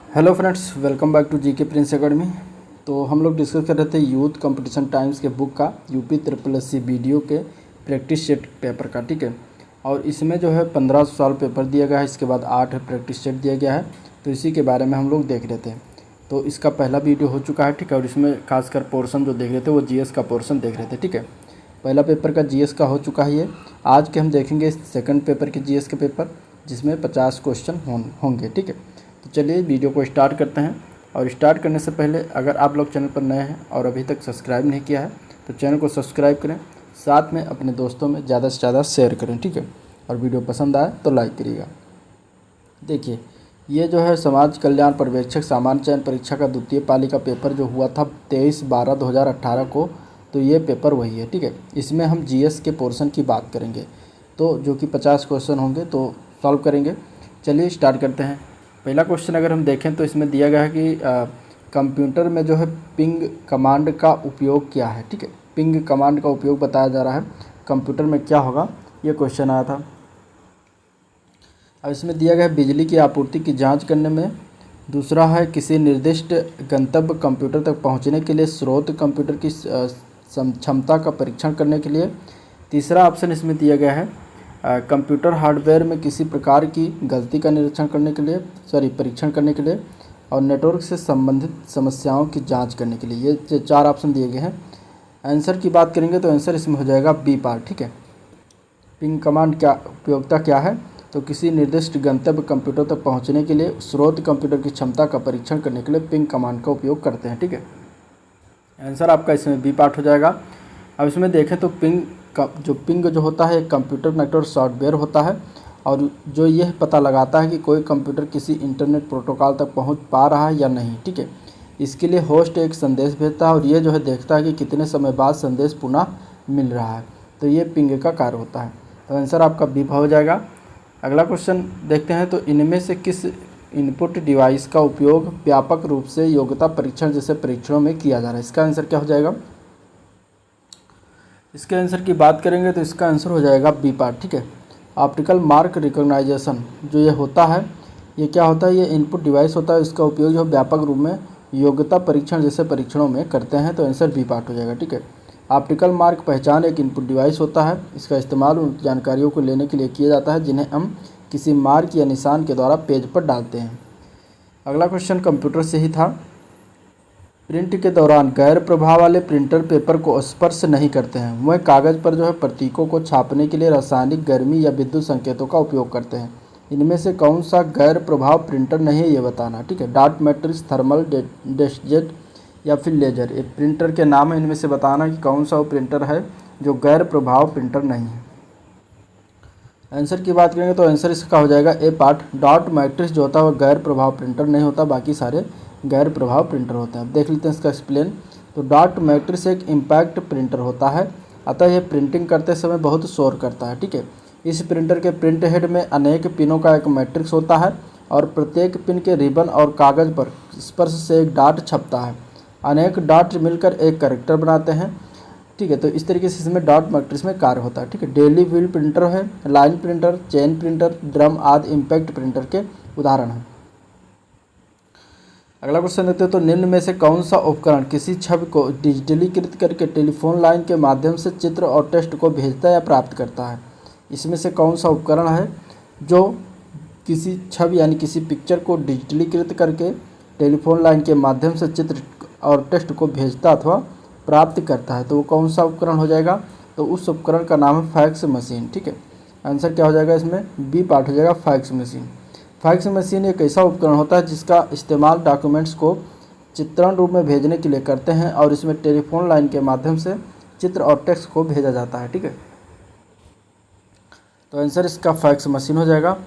Hello friends, welcome back to GK prince academy. तो हम लोग डिस्कस कर रहे थे यूथ कंपटीशन टाइम्स के बुक का UP triple S C video के प्रैक्टिस सेट पेपर का, ठीक है। और इसमें जो है 15 सवाल पेपर दिया गया है, इसके बाद 8 प्रैक्टिस सेट दिया गया है। तो इसी के बारे में हम लोग देख रहे थे। तो इसका पहला वीडियो हो चुका है, ठीक है। और इसमें खासकर पोर्सन जो देख रहे थे वो जीएस का पोर्सन देख रहे थे, ठीक है। पहला पेपर का जीएस का हो चुका है ये। आज के हम देखेंगे सेकंड पेपर के जीएस के पेपर, जिसमें 50 क्वेश्चन होंगे, ठीक है। तो चलिए वीडियो को स्टार्ट करते हैं। और स्टार्ट करने से पहले अगर आप लोग चैनल पर नए हैं और अभी तक सब्सक्राइब नहीं किया है तो चैनल को सब्सक्राइब करें, साथ में अपने दोस्तों में ज़्यादा से ज़्यादा शेयर करें, ठीक है। और वीडियो पसंद आए तो लाइक करिएगा। देखिए, ये जो है समाज कल्याण पर्यवेक्षक सामान्य चयन परीक्षा का द्वितीय पाली का पेपर जो हुआ था 23/12/2018 को, तो ये पेपर वही है, ठीक है। इसमें हम जीएस के पोर्शन की बात करेंगे, तो जो कि 50 क्वेश्चन होंगे, तो सॉल्व करेंगे। चलिए स्टार्ट करते हैं। पहला क्वेश्चन अगर हम देखें तो इसमें दिया गया है कि कंप्यूटर में जो है पिंग कमांड का उपयोग क्या है, ठीक है। पिंग कमांड का उपयोग बताया जा रहा है, कंप्यूटर में क्या होगा, ये क्वेश्चन आया था। अब इसमें दिया गया है बिजली की आपूर्ति की जांच करने में। दूसरा है किसी निर्दिष्ट गंतव्य कंप्यूटर तक पहुंचने के लिए स्रोत कंप्यूटर की क्षमता का परीक्षण करने के लिए। तीसरा ऑप्शन इसमें दिया गया है कंप्यूटर हार्डवेयर में किसी प्रकार की गलती का परीक्षण करने के लिए। और नेटवर्क से संबंधित समस्याओं की जांच करने के लिए। ये 4 ऑप्शन दिए गए हैं। आंसर की बात करेंगे तो आंसर इसमें हो जाएगा बी पार्ट, ठीक है। पिंग कमांड क्या उपयोगिता क्या है, तो किसी निर्दिष्ट गंतव्य कंप्यूटर तक पहुंचने के लिए स्रोत कंप्यूटर की क्षमता का परीक्षण करने के लिए पिंग कमांड का उपयोग करते हैं, ठीक है। आंसर आपका इसमें बी पार्ट हो जाएगा। अब इसमें देखें तो पिंग जो होता है एक कंप्यूटर नेटवर्क सॉफ्टवेयर होता है, और जो यह पता लगाता है कि कोई कंप्यूटर किसी इंटरनेट प्रोटोकॉल तक पहुंच पा रहा है या नहीं, ठीक है। इसके लिए होस्ट एक संदेश भेजता है और ये जो है देखता है कि कितने समय बाद संदेश पुनः मिल रहा है। तो ये पिंग का कार्य होता है। तो आंसर आपका बी हो जाएगा। अगला क्वेश्चन देखते हैं। तो इनमें से किस इनपुट डिवाइस का उपयोग व्यापक रूप से योग्यता परीक्षण जैसे परीक्षणों में किया जा रहा है, इसका आंसर क्या हो जाएगा। इसके आंसर की बात करेंगे तो इसका आंसर हो जाएगा बी पार्ट, ठीक है। ऑप्टिकल मार्क रिकॉग्नाइजेशन जो ये होता है, ये क्या होता है, ये इनपुट डिवाइस होता है। इसका उपयोग जो व्यापक रूप में योग्यता परीक्षण जैसे परीक्षणों में करते हैं। तो आंसर बी पार्ट हो जाएगा, ठीक है। ऑप्टिकल मार्क पहचान एक इनपुट डिवाइस होता है। इसका इस्तेमाल उन जानकारियों को लेने के लिए किया जाता है जिन्हें हम किसी मार्क या निशान के द्वारा पेज पर डालते हैं। अगला क्वेश्चन कंप्यूटर से ही था। प्रिंट के दौरान गैर प्रभाव वाले प्रिंटर पेपर को स्पर्श नहीं करते हैं। वह कागज़ पर जो है प्रतीकों को छापने के लिए रासायनिक, गर्मी या विद्युत संकेतों का उपयोग करते हैं। इनमें से कौन सा गैर प्रभाव प्रिंटर नहीं है, ये बताना, ठीक है। डॉट मैट्रिक्स, थर्मल, डेस्कजेट या फिर लेजर। ये प्रिंटर के नाम है, इनमें से बताना कि कौन सा वो प्रिंटर है जो गैर प्रभाव प्रिंटर नहीं है। आंसर की बात करेंगे तो आंसर इसका हो जाएगा ए पार्ट। डॉट मैट्रिक्स जो होता है वो गैर प्रभाव प्रिंटर नहीं होता, बाकी सारे गैर प्रभाव प्रिंटर होते हैं। देख लेते हैं इसका एक्सप्लेन। तो डॉट मैट्रिक्स एक इम्पैक्ट प्रिंटर होता है, अतः यह प्रिंटिंग करते समय बहुत शोर करता है, ठीक है। इस प्रिंटर के प्रिंट हेड में अनेक पिनों का एक मैट्रिक्स होता है और प्रत्येक पिन के रिबन और कागज़ पर स्पर्श से एक डॉट छपता है। अनेक डॉट मिलकर एक कैरेक्टर बनाते हैं, ठीक है। तो इस तरीके से इसमें डॉट मैट्रिक्स में कार्य होता है, ठीक है। डेली व्हील प्रिंटर है, line printer, chain printer, drum आदि इम्पैक्ट प्रिंटर के उदाहरण हैं। अगला क्वेश्चन देखते हैं। तो निम्न में से कौन सा उपकरण किसी छवि को डिजिटलीकृत करके टेलीफोन लाइन के माध्यम से चित्र और टेक्स्ट को भेजता या प्राप्त करता है। इसमें से कौन सा उपकरण है जो किसी छवि यानी किसी पिक्चर को डिजिटलीकृत करके टेलीफोन लाइन के माध्यम से चित्र और टेक्स्ट को भेजता अथवा प्राप्त करता है। तो वो कौन सा उपकरण हो जाएगा, तो उस उपकरण का नाम है फैक्स मशीन, ठीक है। आंसर क्या हो जाएगा इसमें, बी पार्ट हो जाएगा फैक्स मशीन। फैक्स मशीन एक ऐसा उपकरण होता है जिसका इस्तेमाल डॉक्यूमेंट्स को चित्रण रूप में भेजने के लिए करते हैं, और इसमें टेलीफोन लाइन के माध्यम से चित्र और टेक्स्ट को भेजा जाता है, ठीक है। तो आंसर इसका फैक्स मशीन हो जाएगा।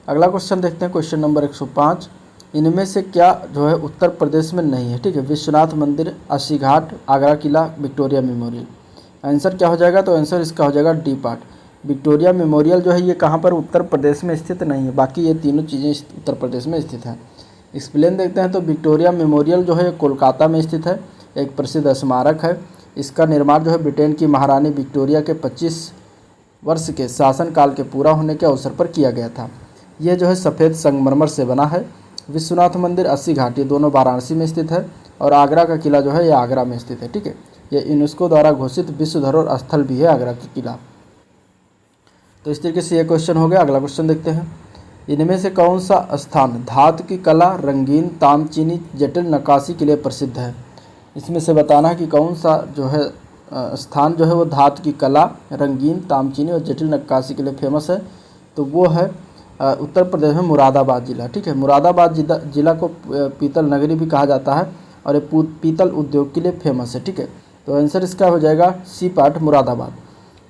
अगला क्वेश्चन देखते हैं, क्वेश्चन नंबर 105। इनमें से क्या जो है उत्तर प्रदेश में नहीं है, ठीक है। विश्वनाथ मंदिर, अस्सी घाट, आगरा किला, विक्टोरिया मेमोरियल। आंसर क्या हो जाएगा, तो आंसर इसका हो जाएगा डी पार्ट। विक्टोरिया मेमोरियल जो है ये कहाँ पर उत्तर प्रदेश में स्थित नहीं है, बाकी ये तीनों चीज़ें उत्तर प्रदेश में स्थित हैं। एक्सप्लेन देखते हैं। तो विक्टोरिया मेमोरियल जो है कोलकाता में स्थित है, एक प्रसिद्ध स्मारक है। इसका निर्माण जो है ब्रिटेन की महारानी विक्टोरिया के 25 वर्ष के शासनकाल के पूरा होने के अवसर पर किया गया था। ये जो है सफ़ेद संगमरमर से बना है विश्वनाथ मंदिर, अस्सी घाट, ये दोनों वाराणसी में स्थित है। और आगरा का किला जो है ये आगरा में स्थित है, ठीक है। ये यूनेस्को द्वारा घोषित विश्व धरोहर स्थल भी है आगरा की किला। तो इस तरीके से ये क्वेश्चन हो गया। अगला क्वेश्चन देखते हैं, इनमें से कौन सा स्थान धातु की कला, रंगीन, तामचीनी, जटिल नक्काशी के लिए प्रसिद्ध है। इसमें से बताना है कि कौन सा जो है स्थान जो है वो धातु की कला, रंगीन, तामचीनी और जटिल नक्काशी के लिए फेमस है। तो वो है उत्तर प्रदेश में मुरादाबाद जिला, ठीक है। मुरादाबाद जिला को पीतल नगरी भी कहा जाता है और ये पीतल उद्योग के लिए फेमस है, ठीक है। तो आंसर इसका हो जाएगा सी पार्ट, मुरादाबाद।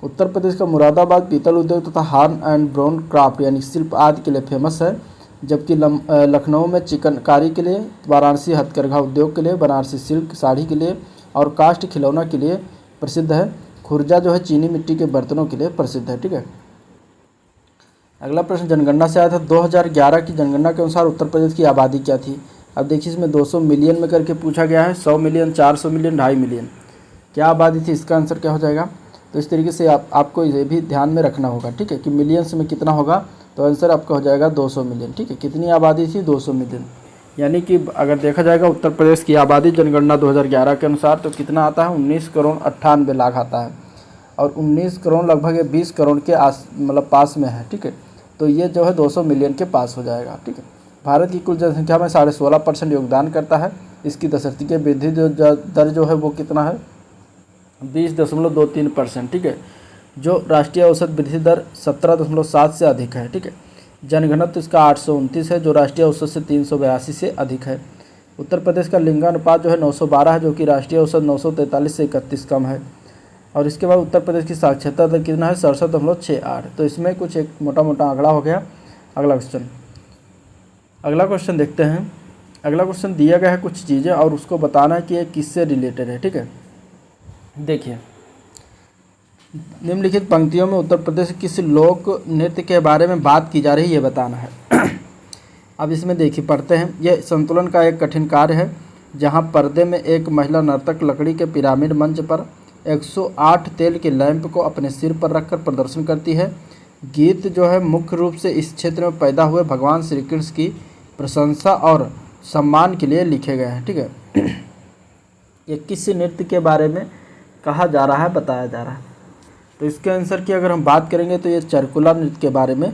उत्तर प्रदेश का मुरादाबाद पीतल उद्योग तथा हार्न एंड ब्राउन क्राफ्ट यानी शिल्प आदि के लिए फेमस है। जबकि लखनऊ में चिकनकारी के लिए, वाराणसी हथकरघा उद्योग के लिए, बनारसी सिल्क साड़ी के लिए और काष्ठ खिलौना के लिए प्रसिद्ध है। खुर्जा जो है चीनी मिट्टी के बर्तनों के लिए प्रसिद्ध है, ठीक है। अगला प्रश्न जनगणना से आया था। 2011 की जनगणना के अनुसार उत्तर प्रदेश की आबादी क्या थी। अब देखिए इसमें 200 मिलियन में करके पूछा गया है, 100 मिलियन, 400 मिलियन, 2.5 मिलियन। क्या आबादी थी, इसका आंसर क्या हो जाएगा। तो इस तरीके से आपको इसे भी ध्यान में रखना होगा, ठीक है, कि मिलियंस में कितना होगा। तो आंसर आपका हो जाएगा 200 मिलियन, ठीक है। कितनी आबादी थी, 200 मिलियन। यानी कि अगर देखा जाएगा उत्तर प्रदेश की आबादी जनगणना 2011 के अनुसार तो कितना आता है, 19 करोड़ 98 लाख आता है। और 19 करोड़ लगभग 20 करोड़ के मतलब पास में है, ठीक है। तो ये जो है 200 मिलियन के पास हो जाएगा, ठीक है। भारत की कुल जनसंख्या में 16.5% योगदान करता है। इसकी दशर्ती वृद्धि दर जो है वो कितना है, 20.23%, ठीक है। जो राष्ट्रीय औसत वृद्धि दर 17.7 से अधिक है, ठीक है। जनघनत्व इसका 829 है, जो राष्ट्रीय औसत से 382 से अधिक है। उत्तर प्रदेश का लिंगानुपात जो है 912 है, जो कि राष्ट्रीय औसत 943 से 31 कम है। और इसके बाद उत्तर प्रदेश की साक्षरता दर कितना है, 67.68। तो इसमें कुछ एक मोटा मोटा आंकड़ा हो गया। अगला क्वेश्चन देखते हैं। अगला क्वेश्चन दिया गया है कुछ चीज़ें और उसको बताना है कि ये किससे रिलेटेड है, ठीक है। देखिए निम्नलिखित पंक्तियों में उत्तर प्रदेश के किस लोक नृत्य के बारे में बात की जा रही है, ये बताना है। अब इसमें देखिए पढ़ते हैं। यह संतुलन का एक कठिन कार्य है, जहां पर्दे में एक महिला नर्तक लकड़ी के पिरामिड मंच पर 108 तेल के लैंप को अपने सिर पर रखकर प्रदर्शन करती है। गीत जो है मुख्य रूप से इस क्षेत्र में पैदा हुए भगवान श्री कृष्ण की प्रशंसा और सम्मान के लिए लिखे गए हैं, ठीक है। ये किस नृत्य के बारे में कहा जा रहा है, बताया जा रहा है। तो इसके आंसर की अगर हम बात करेंगे तो ये चरकुला नृत्य के बारे में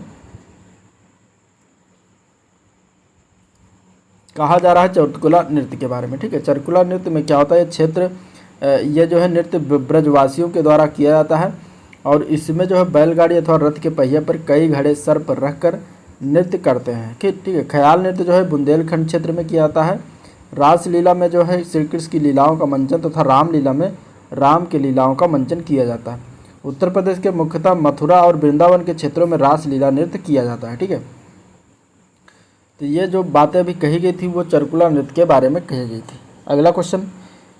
कहा जा रहा है, चरकुला नृत्य के बारे में, ठीक है। चरकुला नृत्य में क्या होता है, ये क्षेत्र ये जो है नृत्य ब्रजवासियों के द्वारा किया जाता है और इसमें जो है बैलगाड़ी अथवा रथ के पहिए पर कई घड़े सर पर रखकर नृत्य करते हैं, ठीक है। ख्याल नृत्य जो है बुंदेलखंड क्षेत्र में किया जाता है। रासलीला में जो है श्री कृष्ण की लीलाओं का मंचन तथा रामलीला में राम की लीलाओं का मंचन किया जाता है। उत्तर प्रदेश के मुख्यतः मथुरा और वृंदावन के क्षेत्रों में रासलीला नृत्य किया जाता है, ठीक है। तो ये जो बातें अभी कही गई थी वो चरकुला नृत्य के बारे में कही गई थी।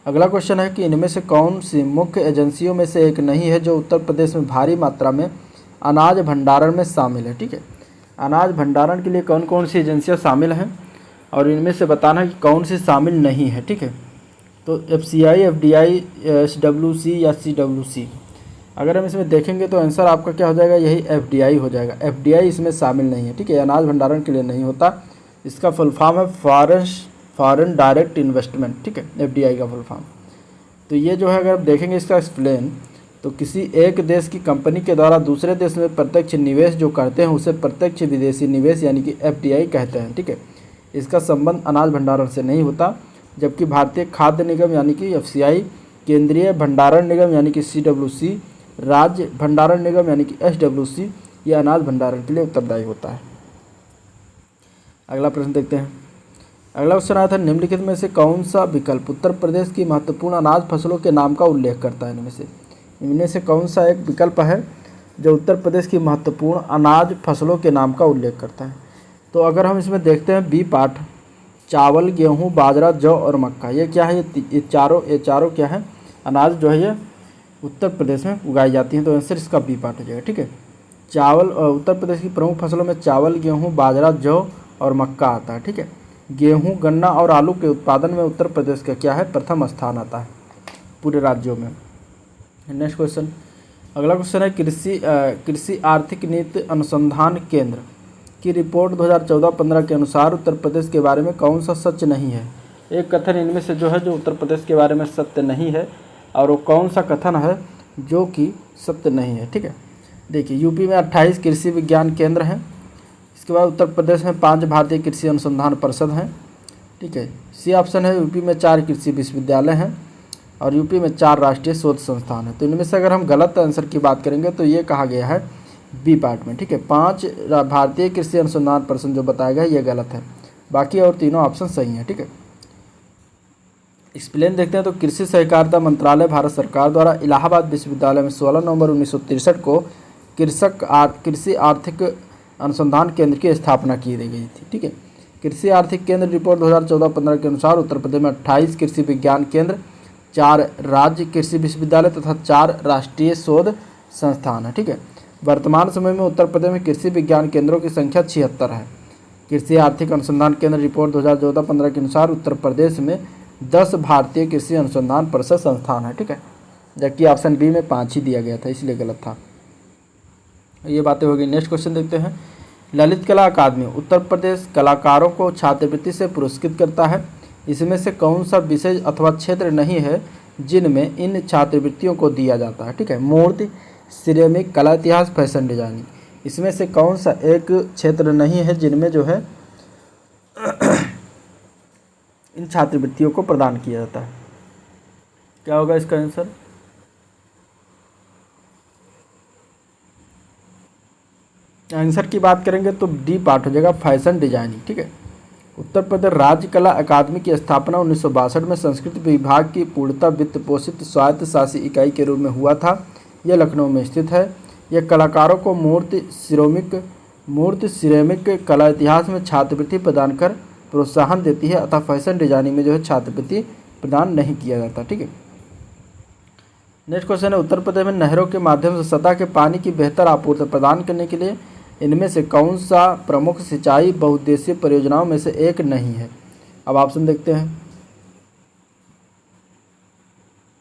अगला क्वेश्चन है कि इनमें से कौन सी मुख्य एजेंसियों में से एक नहीं है जो उत्तर प्रदेश में भारी मात्रा में अनाज भंडारण में शामिल है, ठीक है। अनाज भंडारण के लिए कौन कौन सी एजेंसियां शामिल हैं और इनमें से बताना है कि कौन सी शामिल नहीं है, ठीक है। तो FCI, FDI, SWC या CWC। अगर हम इसमें देखेंगे तो आंसर आपका क्या हो जाएगा, यही FDI हो जाएगा। FDI इसमें शामिल नहीं है, ठीक है। अनाज भंडारण के लिए नहीं होता। इसका फुल फॉर्म है फॉरेन डायरेक्ट इन्वेस्टमेंट, ठीक है, FDI का फुल फॉर्म। तो ये जो है अगर आप देखेंगे इसका एक्सप्लेन, तो किसी एक देश की कंपनी के द्वारा दूसरे देश में प्रत्यक्ष निवेश जो करते हैं उसे प्रत्यक्ष विदेशी निवेश यानी कि FDI कहते हैं, ठीक है। इसका संबंध अनाज भंडारण से नहीं होता। जबकि भारतीय खाद्य निगम यानी कि FCI, केंद्रीय भंडारण निगम यानी कि CWC, राज्य भंडारण निगम यानी कि SWC, ये अनाज भंडारण के लिए उत्तरदायी होता है। अगला प्रश्न देखते हैं। अगला क्वेश्चन आया था, निम्नलिखित में से कौन सा विकल्प उत्तर प्रदेश की महत्वपूर्ण अनाज फसलों के नाम का उल्लेख करता है। इनमें से कौन सा एक विकल्प है जो उत्तर प्रदेश की महत्वपूर्ण अनाज फसलों के नाम का उल्लेख करता है। तो अगर हम इसमें देखते हैं बी पार्ट, चावल, गेहूँ, बाजरा, जौ और मक्का, ये क्या है, ये चारों क्या है, अनाज जो है ये उत्तर प्रदेश में उगाई जाती हैं। तो आंसर इसका बी पार्ट हो जाएगा, ठीक है। चावल, उत्तर प्रदेश की प्रमुख फसलों में चावल, गेहूँ, बाजरा, जौ और मक्का आता है, ठीक है। गेहूँ, गन्ना और आलू के उत्पादन में उत्तर प्रदेश का क्या है, प्रथम स्थान आता है पूरे राज्यों में। नेक्स्ट क्वेश्चन, अगला क्वेश्चन है कृषि आर्थिक नीति अनुसंधान केंद्र की रिपोर्ट 2014-15 के अनुसार उत्तर प्रदेश के बारे में कौन सा सच नहीं है। एक कथन इनमें से जो है जो उत्तर प्रदेश के बारे में सत्य नहीं है, और वो कौन सा कथन है जो कि सत्य नहीं है। ठीक है, देखिए यूपी में 28 कृषि विज्ञान केंद्र हैं। इसके बाद उत्तर प्रदेश में 5 भारतीय कृषि अनुसंधान परिषद हैं। ठीक है, सी ऑप्शन है यूपी में 4 कृषि विश्वविद्यालय हैं और यूपी में 4 राष्ट्रीय शोध संस्थान हैं। तो इनमें से अगर हम गलत आंसर की बात करेंगे तो ये कहा गया है बी पार्ट में। ठीक है, 5 भारतीय कृषि अनुसंधान परिषद जो बताया गया ये गलत है, बाकी और तीनों ऑप्शन सही हैं। ठीक है, एक्सप्लेन देखते हैं। तो कृषि सहकारिता मंत्रालय भारत सरकार द्वारा इलाहाबाद विश्वविद्यालय में 16 नवंबर 1963 को कृषि आर्थिक अनुसंधान केंद्र की स्थापना की गई थी। ठीक है, कृषि आर्थिक केंद्र रिपोर्ट 2014-15 के अनुसार उत्तर प्रदेश में 28 कृषि विज्ञान केंद्र, 4 राज्य कृषि विश्वविद्यालय तथा 4 राष्ट्रीय शोध संस्थान है। ठीक है, वर्तमान समय में उत्तर प्रदेश में कृषि विज्ञान केंद्रों की संख्या 76 है। कृषि आर्थिक अनुसंधान केंद्र रिपोर्ट 2014-15 के अनुसार उत्तर प्रदेश में 10 भारतीय कृषि अनुसंधान परिषद संस्थान है। ठीक है, जबकि ऑप्शन बी में 5 ही दिया गया था, इसलिए गलत था। ये बातें होगी। नेक्स्ट क्वेश्चन देखते हैं। ललित कला अकादमी उत्तर प्रदेश कलाकारों को छात्रवृत्ति से पुरस्कृत करता है। इसमें से कौन सा विषय अथवा क्षेत्र नहीं है जिनमें इन छात्रवृत्तियों को दिया जाता है। ठीक है, मूर्ति, सिरेमिक, कला इतिहास, फैशन डिजाइनिंग, इसमें से कौन सा एक क्षेत्र नहीं है जिनमें जो है इन छात्रवृत्तियों को प्रदान किया जाता है। क्या होगा इसका आंसर? आंसर की बात करेंगे तो डी पार्ट हो जाएगा, फैशन डिजाइनिंग। ठीक है, उत्तर प्रदेश राज्य कला अकादमी की स्थापना 1962 में संस्कृत विभाग की पूर्णतः वित्त पोषित स्वायत्त शासी इकाई के रूप में हुआ था। यह लखनऊ में स्थित है। यह कलाकारों को मूर्ति सिरेमिक कला इतिहास में छात्रवृत्ति प्रदान कर प्रोत्साहन देती है, अतः फैशन डिजाइनिंग में जो है छात्रवृत्ति प्रदान नहीं किया जाता। ठीक है, नेक्स्ट क्वेश्चन है। उत्तर प्रदेश में नहरों के माध्यम से सतह के पानी की बेहतर आपूर्ति प्रदान करने के लिए इनमें से कौन सा प्रमुख सिंचाई बहुउद्देशीय परियोजनाओं में से एक नहीं है। अब ऑप्शन देखते हैं।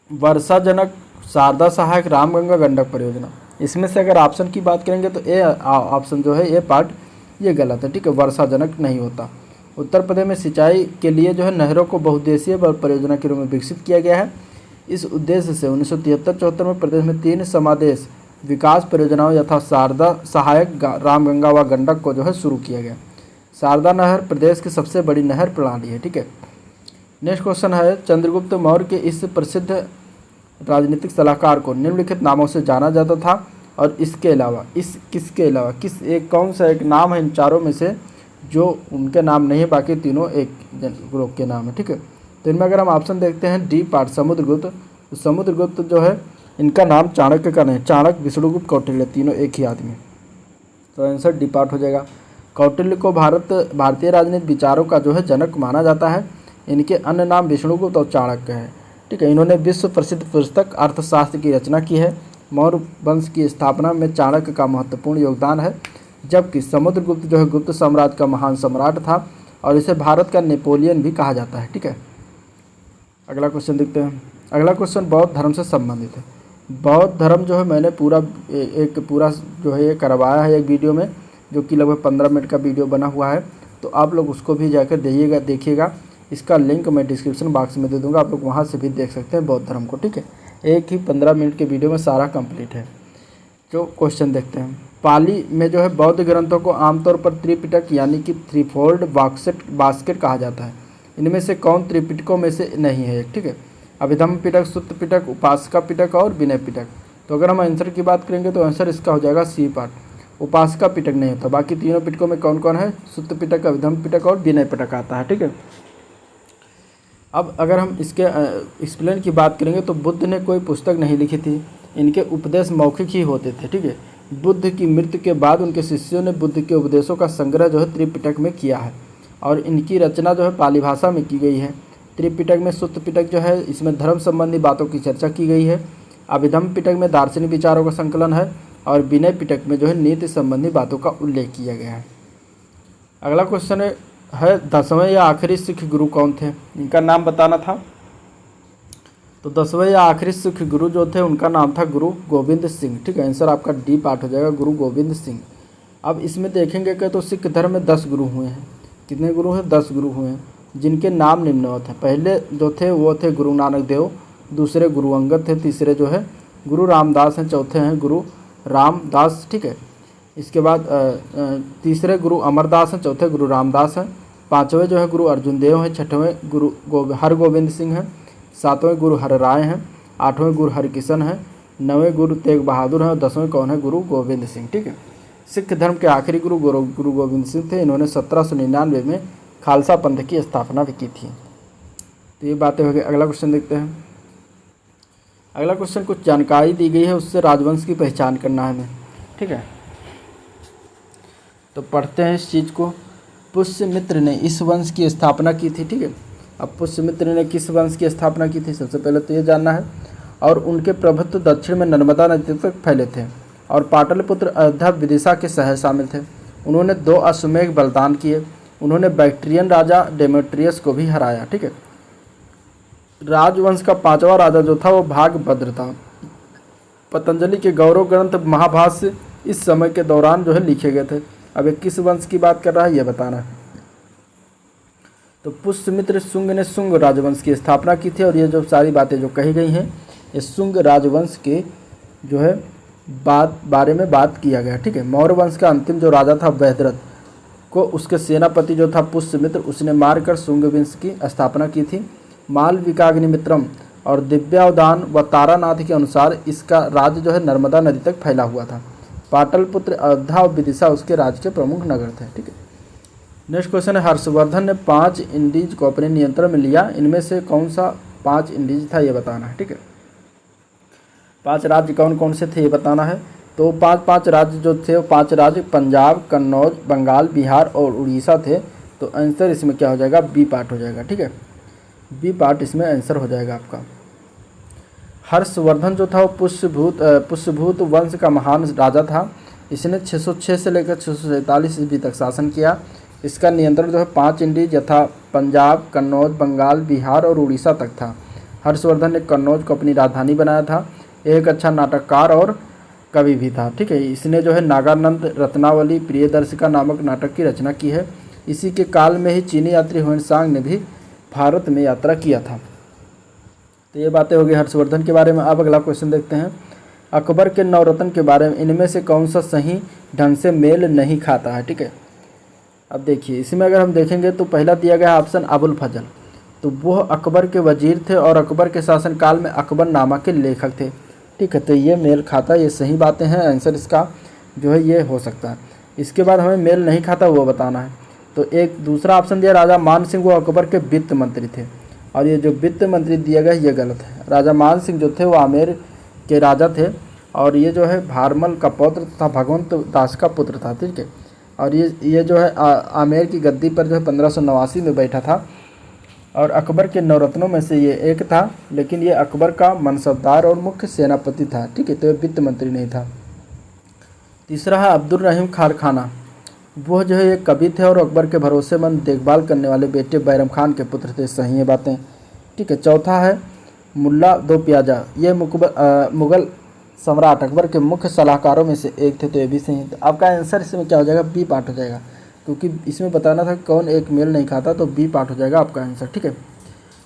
वर्षाजनक, शारदा सहायक, रामगंगा गंडक परियोजना। इसमें से अगर ऑप्शन की बात करेंगे तो ए ऑप्शन जो है ए पार्ट ये गलत है। ठीक है, वर्षाजनक नहीं होता। उत्तर प्रदेश में सिंचाई के लिए जो है नहरों को बहुउद्देशीय परियोजना के रूप में विकसित किया गया है। इस उद्देश्य से 1973-74 में प्रदेश में 3 समादेश विकास परियोजनाओं यथा शारदा सहायक, रामगंगा व गंडक को जो है शुरू किया गया। शारदा नहर प्रदेश की सबसे बड़ी नहर प्रणाली है। ठीक है, नेक्स्ट क्वेश्चन है। चंद्रगुप्त मौर्य के इस प्रसिद्ध राजनीतिक सलाहकार को निम्नलिखित नामों से जाना जाता था और इसके अलावा कौन सा एक नाम है इन चारों में से जो उनके नाम नहीं है, बाकी तीनों एक ग्रुप के नाम है। ठीक है, तो इनमें अगर हम ऑप्शन देखते हैं डी पार्ट समुद्रगुप्त, तो समुद्रगुप्त जो है इनका नाम चाणक्य का नहीं, चाणक्य, विष्णुगुप्त, कौटिल्य तीनों एक ही आदमी। तो आंसर डी पार्ट हो जाएगा। कौटिल्य को भारतीय राजनीतिक विचारों का जो है जनक माना जाता है। इनके अन्य नाम विष्णुगुप्त और चाणक्य है। ठीक है, इन्होंने विश्व प्रसिद्ध पुस्तक अर्थशास्त्र की रचना की है। मौर्य वंश की स्थापना में चाणक्य का महत्वपूर्ण योगदान है, जबकि समुद्रगुप्त जो है गुप्त साम्राज्य का महान सम्राट था और इसे भारत का नेपोलियन भी कहा जाता है। ठीक है, अगला क्वेश्चन देखते हैं। अगला क्वेश्चन बौद्ध धर्म से संबंधित है। बौद्ध धर्म जो है मैंने पूरा जो है ये करवाया है एक वीडियो में, जो कि लगभग 15 मिनट का वीडियो बना हुआ है, तो आप लोग उसको भी जाकर देखिएगा। इसका लिंक मैं डिस्क्रिप्शन बॉक्स में दे दूंगा, आप लोग वहाँ से भी देख सकते हैं बौद्ध धर्म को। ठीक है, एक ही 15 मिनट के वीडियो में सारा कंप्लीट है। जो क्वेश्चन देखते हैं। पाली में जो है बौद्ध ग्रंथों को आमतौर पर त्रिपिटक यानी कि थ्रीफोल्ड बास्केट कहा जाता है। इनमें से कौन त्रिपिटकों में से नहीं है? ठीक है, अभिधम्म पिटक, सुत्त पिटक, उपासका पिटक और विनय पिटक। तो अगर हम आंसर की बात करेंगे तो आंसर इसका हो जाएगा सी पार्ट, उपासका पिटक नहीं होता। बाकी तीनों पिटकों में कौन कौन है? सुत्त पिटक, अभिधम्म पिटक और विनय पिटक आता है। ठीक है, अब अगर हम इसके एक्सप्लेन की बात करेंगे तो बुद्ध ने कोई पुस्तक नहीं लिखी थी, इनके उपदेश मौखिक ही होते थे। ठीक है, बुद्ध की मृत्यु के बाद उनके शिष्यों ने बुद्ध के उपदेशों का संग्रह जो है त्रिपिटक में किया है और इनकी रचना जो है पाली भाषा में की गई है। त्रिपिटक में सुत्त पिटक जो है इसमें धर्म संबंधी बातों की चर्चा की गई है। अभिधम्म पिटक में दार्शनिक विचारों का संकलन है और विनय पिटक में जो है नीति संबंधी बातों का उल्लेख किया गया है। अगला क्वेश्चन है 10वें या आखिरी सिख गुरु कौन थे? इनका नाम बताना था। तो 10वें या आखिरी सिख गुरु जो थे उनका नाम था गुरु गोविंद सिंह। ठीक है, आंसर आपका डी पार्ट हो जाएगा, गुरु गोविंद सिंह। अब इसमें देखेंगे कि तो सिख धर्म में 10 गुरु हुए हैं। कितने गुरु हैं? 10 गुरु हुए हैं, जिनके नाम निम्नवत हैं। पहले जो थे वो थे गुरु नानक देव, दूसरे गुरु अंगद थे, तीसरे जो है गुरु रामदास हैं, चौथे हैं गुरु रामदास, ठीक है। इसके बाद तीसरे गुरु अमरदास हैं, चौथे गुरु रामदास हैं, पाँचवें जो है गुरु अर्जुन देव हैं, छठवें गुरु हरगोविंद सिंह हैं, सातवें गुरु हरराय हैं, आठवें गुरु हरकिशन हैं, नवें गुरु तेग बहादुर हैं और 10वें कौन है? गुरु गोविंद सिंह, ठीक है। सिख धर्म के आखिरी गुरु गुरु गोविंद सिंह थे। इन्होंने 1799 में खालसा पंथ की स्थापना भी की थी। तो ये बातें हो गई। अगला क्वेश्चन देखते हैं। अगला क्वेश्चन कुछ जानकारी दी गई है, उससे राजवंश की पहचान करना है हमें, ठीक है। तो पढ़ते हैं इस चीज़ को। पुष्यमित्र ने इस वंश की स्थापना की थी, ठीक है। अब पुष्यमित्र ने किस वंश की स्थापना की थी, सबसे पहले तो ये जानना है। और उनके प्रभुत्व दक्षिण में नर्मदा नदी तक फैले थे और पाटलिपुत्र, अयोध्या, विदिशा के शहर शामिल थे। उन्होंने 2 अश्वमेघ बलिदान किए। उन्होंने बैक्ट्रियन राजा डेमेट्रियस को भी हराया, ठीक है। राजवंश का 5वां राजा जो था वो भागभद्र था। पतंजलि के गौरव ग्रंथ महाभाष्य इस समय के दौरान जो है लिखे गए थे। अब ये किस वंश की बात कर रहा है ये बताना है। तो पुष्यमित्र शुंग ने शुंग राजवंश की स्थापना की थी और ये जो सारी बातें जो कही गई हैं ये शुंग राजवंश के जो है बारे में बात किया गया, ठीक है। मौर्य वंश का अंतिम जो राजा था वैदरथ को उसके सेनापति जो था पुष्यमित्र, उसने मारकर शुंग वंश की स्थापना की थी। मालविकाग्निमित्रम और दिव्यावदान व तारानाथ के अनुसार इसका राज्य जो है नर्मदा नदी तक फैला हुआ था। पाटलिपुत्र, अयोध्या और विदिशा उसके राज्य के प्रमुख नगर थे, ठीक है। नेक्स्ट क्वेश्चन है, हर्षवर्धन ने 5 इंडीज को अपने नियंत्रण में लिया। इनमें से कौन सा 5 इंडीज था ये बताना है, ठीक है। 5 राज्य कौन कौन से थे ये बताना है। तो 5 राज्य जो थे वो 5 राज्य पंजाब, कन्नौज, बंगाल, बिहार और उड़ीसा थे। तो आंसर इसमें क्या हो जाएगा? बी पार्ट हो जाएगा, ठीक है। बी पार्ट इसमें आंसर हो जाएगा आपका। हर्षवर्धन जो था वो पुष्यभूत वंश का महान राजा था। इसने 606 से लेकर 647 ईस्वी तक शासन किया। इसका नियंत्रण जो है 5 इंडीज यथा पंजाब, कन्नौज, बंगाल, बिहार और उड़ीसा तक था। हर्षवर्धन ने कन्नौज को अपनी राजधानी बनाया था। एक अच्छा नाटककार और कवि भी था, ठीक है। इसने जो है नागानंद रत्नावली प्रियदर्शिका नामक नाटक की रचना की है। इसी के काल में ही चीनी यात्री ह्वेनसांग ने भी भारत में यात्रा किया था। तो ये बातें हो गई हर्षवर्धन के बारे में। अब अगला क्वेश्चन देखते हैं। अकबर के नवरत्न के बारे में इनमें से कौन सा सही ढंग से मेल नहीं खाता है, ठीक है। अब देखिए इसमें अगर हम देखेंगे तो पहला दिया गया ऑप्शन अबुल फजल, तो वह अकबर के वजीर थे और अकबर के शासनकाल में अकबरनामा के लेखक थे, ठीक है। तो ये मेल खाता, ये सही बातें हैं। आंसर इसका जो है ये हो सकता है। इसके बाद हमें मेल नहीं खाता वो बताना है। तो एक दूसरा ऑप्शन दिया राजा मान सिंह, वो अकबर के वित्त मंत्री थे और ये जो वित्त मंत्री दिया गया ये गलत है। राजा मान सिंह जो थे वो आमेर के राजा थे और ये जो है भारमल का पौत्र था, भगवंत दास का पुत्र था, ठीक है। और ये जो है आमेर की गद्दी पर जो है 1589 में बैठा था और अकबर के नवरत्नों में से ये एक था, लेकिन ये अकबर का मनसबदार और मुख्य सेनापति था, ठीक है। तो ये वित्त मंत्री नहीं था। तीसरा है अब्दुल रहीम खारखाना, वह जो है एक कवि थे और अकबर के भरोसेमंद देखभाल करने वाले बेटे बैरम खान के पुत्र थे। सही है बातें, ठीक है। चौथा है मुल्ला दो प्याजा, ये मुगल सम्राट अकबर के मुख्य सलाहकारों में से एक थे। तो ये भी सही है। आपका आंसर इसमें क्या हो जाएगा? बी पार्ट हो जाएगा, क्योंकि इसमें बताना था कौन एक मेल नहीं खाता, तो बी पार्ट हो जाएगा आपका आंसर, ठीक है।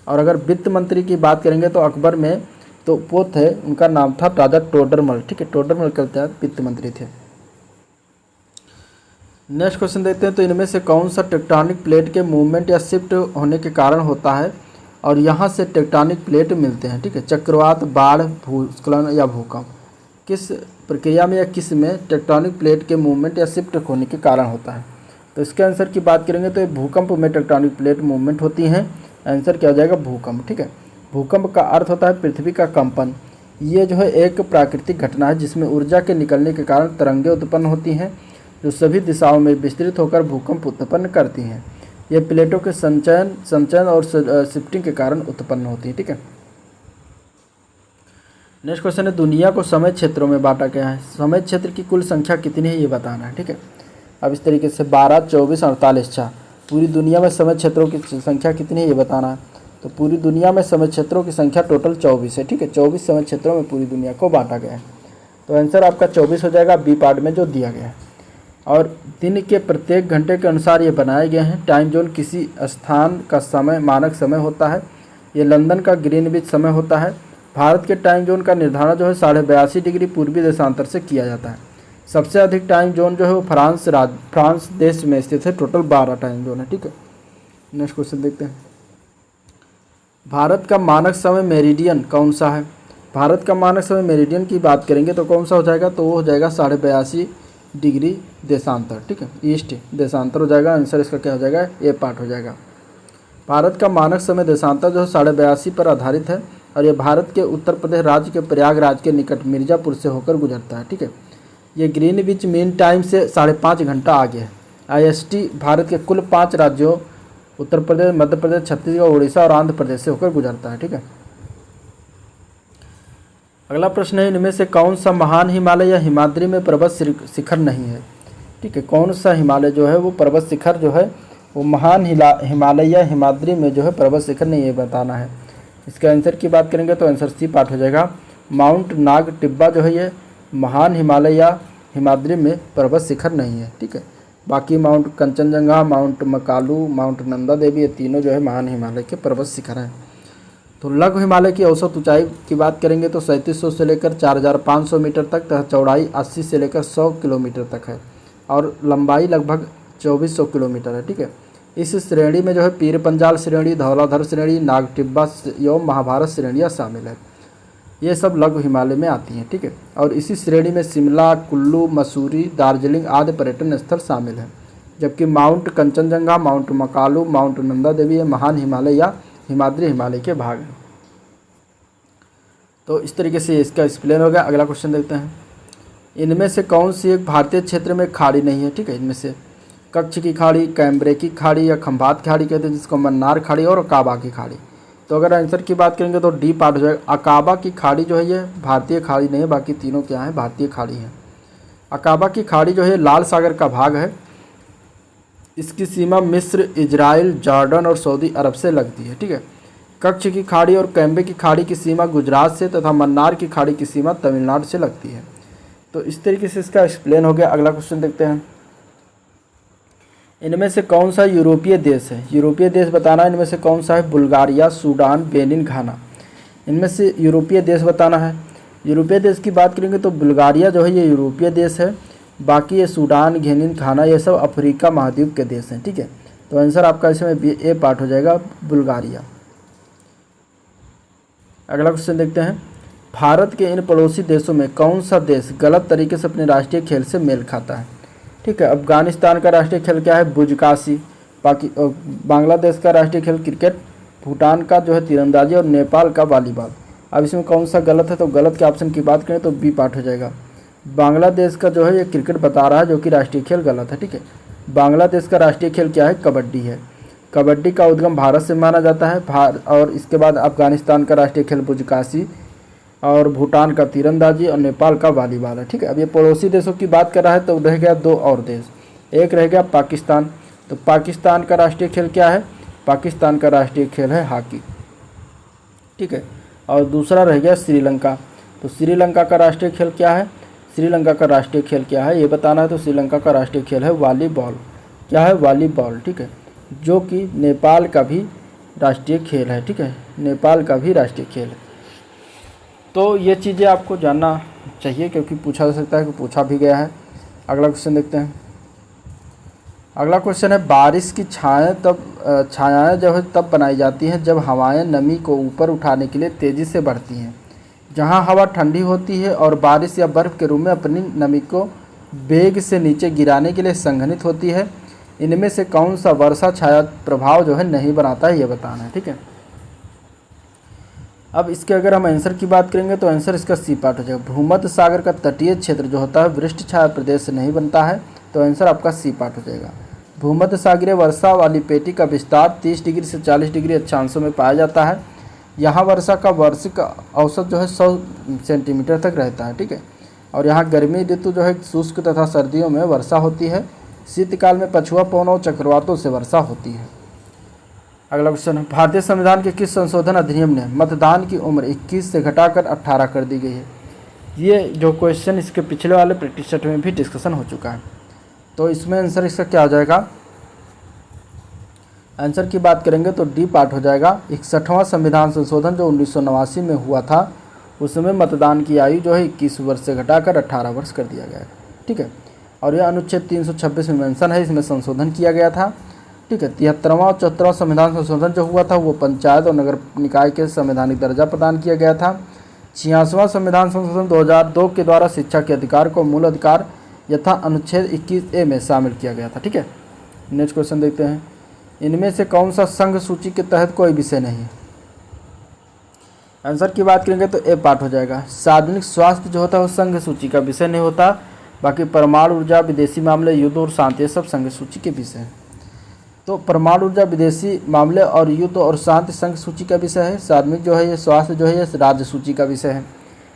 और अगर वित्त मंत्री की बात करेंगे तो अकबर में तो वो थे, उनका नाम था राजा टोडरमल, ठीक है। टोडरमल के तहत वित्त मंत्री थे। नेक्स्ट क्वेश्चन देखते हैं। तो इनमें से कौन सा टेक्टोनिक प्लेट के मूवमेंट या शिफ्ट होने के कारण होता है और यहाँ से टेक्टोनिक प्लेट मिलते हैं, ठीक है। चक्रवात, बाढ़, भूस्खलन या भूकंप, किस प्रक्रिया में या किस में टेक्टोनिक प्लेट के मूवमेंट या शिफ्ट होने के कारण होता है? तो इसके आंसर की बात करेंगे तो भूकंप में टेक्टोनिक प्लेट मूवमेंट होती हैं। आंसर क्या हो जाएगा? भूकंप, ठीक है। भूकंप का अर्थ होता है पृथ्वी का कंपन। ये जो है एक प्राकृतिक घटना है जिसमें ऊर्जा के निकलने के कारण तरंगें उत्पन्न होती हैं जो सभी दिशाओं में विस्तृत होकर भूकंप उत्पन्न करती हैं। ये प्लेटों के संचयन और शिफ्टिंग के कारण उत्पन्न होती है, ठीक है। नेक्स्ट क्वेश्चन है, दुनिया को समय क्षेत्रों में बांटा गया है। समय क्षेत्र की कुल संख्या कितनी है ये बताना है, ठीक है। अब इस तरीके से 12, 24, 48, 4 पूरी दुनिया में समय क्षेत्रों की संख्या कितनी है ये बताना है। तो पूरी दुनिया में समय क्षेत्रों की संख्या टोटल 24 है, ठीक है। 24 समय क्षेत्रों में पूरी दुनिया को बांटा गया है। तो आंसर आपका 24 हो जाएगा बी पार्ट में जो दिया गया है। और दिन के प्रत्येक घंटे के अनुसार ये बनाए गए हैं। टाइम जोन किसी स्थान का समय मानक समय होता है। ये लंदन का ग्रीनविच समय होता है। भारत के टाइम जोन का निर्धारण जो है 82.5 डिग्री पूर्वी देशांतर से किया जाता है। सबसे अधिक टाइम जोन जो है वो फ्रांस देश में स्थित है। टोटल 12 टाइम जोन है। ठीक है, नेक्स्ट क्वेश्चन देखते हैं। भारत का मानक समय मेरिडियन कौन सा है? भारत का मानक समय मेरिडियन की बात करेंगे तो कौन सा हो जाएगा? तो वो हो जाएगा 82.5 डिग्री देशांतर। ठीक है, ईस्ट देशांतर हो जाएगा। आंसर इसका क्या हो जाएगा? ए पार्ट हो जाएगा। भारत का मानक समय देशांतर जो है 82.5 पर आधारित है और ये भारत के उत्तर प्रदेश राज्य के प्रयागराज के निकट मिर्ज़ापुर से होकर गुजरता है। ठीक है, ये ग्रीनविच मीन टाइम से 5.5 घंटा आगे है। IST भारत के कुल 5 राज्यों उत्तर प्रदेश, मध्य प्रदेश, छत्तीसगढ़, उड़ीसा और आंध्र प्रदेश से होकर गुजरता है। ठीक है, अगला प्रश्न है, इनमें से कौन सा महान हिमालय या हिमाद्री में पर्वत शिखर नहीं है? ठीक है, कौन सा हिमालय जो है वो पर्वत शिखर जो है वो महान हिमालय या हिमाद्री में जो है पर्वत शिखर नहीं है, बताना है। इसका आंसर की बात करेंगे तो आंसर सी पार्ट हो जाएगा। माउंट नाग टिब्बा जो है ये महान हिमालय या हिमाद्री में पर्वत शिखर नहीं है। ठीक है, बाकी mount Kanchenjunga, mount Makalu, mount Nanda Devi, ये तीनों जो है महान हिमालय के पर्वत शिखर हैं। तो लघु हिमालय की औसत ऊंचाई की बात करेंगे तो 3700 से लेकर 4500 मीटर तक तथा चौड़ाई 80 से लेकर 100 किलोमीटर तक है और लंबाई लगभग 2400 किलोमीटर है। ठीक है, इस श्रेणी में जो है पीर पंजाल श्रेणी, धौलाधर श्रेणी, नाग टिब्बा एवं महाभारत श्रेणियाँ शामिल है। ये सब लघु हिमालय में आती हैं। ठीक है, और इसी श्रेणी में शिमला, कुल्लू, मसूरी, दार्जिलिंग आदि पर्यटन स्थल शामिल हैं, जबकि mount Kanchenjunga, mount Makalu, mount Nanda Devi ये महान हिमालय या हिमाद्री हिमालय के भाग हैं। तो इस तरीके से इसका एक्सप्लेन हो गया। अगला क्वेश्चन देखते हैं, इनमें से कौन सी एक भारतीय क्षेत्र में खाड़ी नहीं है? ठीक है, इनमें से कच्छ की खाड़ी, कैम्ब्रे की खाड़ी या खंभात खाड़ी कहते हैं, जिसको मन्नार खाड़ी और अकाबा की खाड़ी। तो अगर आंसर की बात करेंगे तो डी पार्ट हो जाएगा। अकाबा की खाड़ी जो है ये भारतीय खाड़ी नहीं है, बाकी तीनों क्या हैं? भारतीय खाड़ी हैं। अकाबा की खाड़ी जो है लाल सागर का भाग है। इसकी सीमा मिस्र, इजराइल, जॉर्डन और सऊदी अरब से लगती है। ठीक है, कच्छ की खाड़ी और कैम्बे की खाड़ी की सीमा गुजरात से तथा मन्नार की खाड़ी की सीमा तमिलनाडु से लगती है। तो इस तरीके से इसका एक्सप्लेन हो गया। अगला क्वेश्चन देखते हैं, इनमें से कौन सा यूरोपीय देश है? यूरोपीय देश बताना है। इनमें से कौन सा है? बुल्गारिया, सूडान, बेनिन, घाना। इनमें से यूरोपीय देश बताना है। यूरोपीय देश की बात करेंगे तो बुल्गारिया जो है ये यूरोपीय देश है। बाकी ये सूडान, बेनिन, घाना ये सब अफ्रीका महाद्वीप के देश हैं। ठीक है, तो आंसर आपका इसमें ए पार्ट हो जाएगा, बुल्गारिया। अगला क्वेश्चन देखते हैं, भारत के इन पड़ोसी देशों में कौन सा देश गलत तरीके से अपने राष्ट्रीय खेल से मेल खाता है? ठीक है, अफगानिस्तान का राष्ट्रीय खेल क्या है? बुजकाशी। बांग्लादेश का राष्ट्रीय खेल क्रिकेट, भूटान का जो है तीरंदाजी और नेपाल का वॉलीबॉल। अब इसमें कौन सा गलत है? तो गलत के ऑप्शन की बात करें तो बी पार्ट हो जाएगा। बांग्लादेश का जो है ये क्रिकेट बता रहा है, जो कि राष्ट्रीय खेल गलत है। ठीक है, बांग्लादेश का राष्ट्रीय खेल क्या है? कबड्डी है। कबड्डी का उद्गम भारत से माना जाता है। और इसके बाद अफगानिस्तान का राष्ट्रीय खेल बुजकाशी और भूटान का तीरंदाजी और नेपाल का वॉलीबॉल है। ठीक है, अब ये पड़ोसी देशों की बात कर रहा है तो रह गया 2 और देश। एक रह गया पाकिस्तान। तो पाकिस्तान का राष्ट्रीय खेल क्या है? पाकिस्तान का राष्ट्रीय खेल है हॉकी। ठीक है, और दूसरा रह गया श्रीलंका। तो श्रीलंका का राष्ट्रीय खेल क्या है? श्रीलंका का राष्ट्रीय खेल क्या है ये बताना है। तो श्रीलंका का राष्ट्रीय खेल है वॉलीबॉल। क्या है? वॉलीबॉल। ठीक है, जो कि नेपाल का भी राष्ट्रीय खेल है। ठीक है, नेपाल का भी राष्ट्रीय खेल है। तो ये चीज़ें आपको जानना चाहिए क्योंकि पूछा जा सकता है कि पूछा भी गया है। अगला क्वेश्चन देखते हैं। अगला क्वेश्चन है, बारिश की छायाएँ जो है तब बनाई जाती हैं जब हवाएं नमी को ऊपर उठाने के लिए तेज़ी से बढ़ती हैं। जहां हवा ठंडी होती है और बारिश या बर्फ़ के रूप में अपनी नमी को वेग से नीचे गिराने के लिए संघनित होती है, इनमें से कौन सा वर्षा छाया प्रभाव जो है नहीं बनाता है ये बताना है। ठीक है, अब इसके अगर हम आंसर की बात करेंगे तो आंसर इसका सी पार्ट हो जाएगा। भूमध्य सागर का तटीय क्षेत्र जो होता है वृष्टि छाया प्रदेश से नहीं बनता है। तो आंसर आपका सी पार्ट हो जाएगा। भूमध्य सागरीय वर्षा वाली पेटी का विस्तार 30 डिग्री से 40 डिग्री अक्षांशों में पाया जाता है। यहाँ वर्षा का वार्षिक औसत जो है 100 सेंटीमीटर तक रहता है। ठीक है, और यहाँ गर्मी ऋतु जो है शुष्क तथा सर्दियों में वर्षा होती है। शीतकाल में पछुआ पवनों और चक्रवातों से वर्षा होती है। अगला क्वेश्चन है, भारतीय संविधान के किस संशोधन अधिनियम ने मतदान की उम्र 21 से घटाकर 18 कर दी गई है? ये जो क्वेश्चन इसके पिछले वाले प्रैक्टिस सेट में भी डिस्कशन हो चुका है। तो इसमें आंसर इसका क्या हो जाएगा, आंसर की बात करेंगे तो डी पार्ट हो जाएगा। 61वां संविधान संशोधन जो 1989 में हुआ था, उसमें मतदान की आयु जो है 21 वर्ष से घटाकर 18 वर्ष कर दिया गया है। ठीक है, और यह अनुच्छेद 326 में मेंशन है, इसमें संशोधन किया गया था। ठीक है, 73वां और 74वां संविधान संशोधन जो हुआ था वो पंचायत और नगर निकाय के संवैधानिक दर्जा प्रदान किया गया था। 86वां संविधान संशोधन 2002 के द्वारा शिक्षा के अधिकार को मूल अधिकार यथा अनुच्छेद 21A में शामिल किया गया था। ठीक है, नेक्स्ट क्वेश्चन देखते हैं, इनमें से कौन सा संघ सूची के तहत कोई विषय नहीं है। आंसर की बात करेंगे तो ए पार्ट हो जाएगा। सार्वजनिक स्वास्थ्य जो होता है वो संघ सूची का विषय नहीं होता, बाकी परमाणु ऊर्जा, विदेशी मामले, युद्ध और शांति ये सब संघ सूची के विषय हैं। तो परमाणु ऊर्जा, विदेशी मामले और युद्ध और शांति संघ सूची का विषय है। सार्वजनिक जो है ये स्वास्थ्य जो है ये राज्य सूची का विषय है।